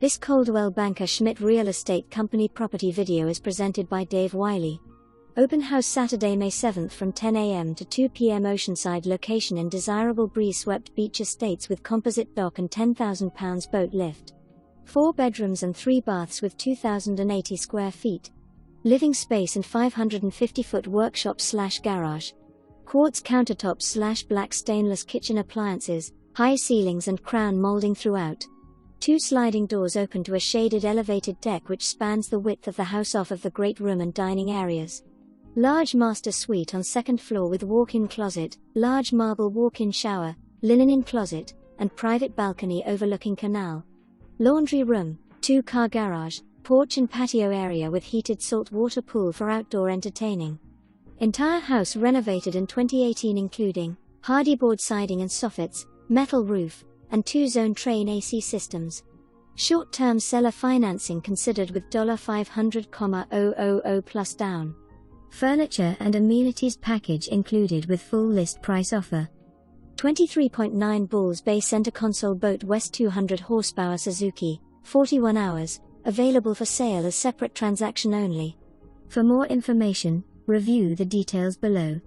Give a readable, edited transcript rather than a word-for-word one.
This Coldwell banker Schmitt real estate company property video is presented by Dave Wiley. Open house Saturday, May 7th from 10 a.m. to 2 p.m. Oceanside location in desirable Breezeswept Beach Estates with composite dock and £10,000 boat lift. 4 bedrooms and 3 baths with 2,080 square feet. Living space and 550-foot workshop/garage. Quartz countertops/black stainless kitchen appliances, high ceilings and crown molding throughout. 2 sliding doors open to a shaded elevated deck which spans the width of the house off of the great room and dining areas. Large master suite on 2nd floor with walk-in closet, large marble walk-in shower, linen-in closet, and private balcony overlooking canal. Laundry room, 2-car garage, porch and patio area with heated saltwater pool for outdoor entertaining. Entire house renovated in 2018 including Hardie Board siding and soffits, metal roof, and 2-zone Trane AC systems. Short-term seller financing considered with $500,000 plus down. Furniture and amenities package included with full list price offer. 23.9 bulls bay center console boat West 200 horsepower Suzuki, 41 hours, available for sale as separate transaction only. For more information, review the details below.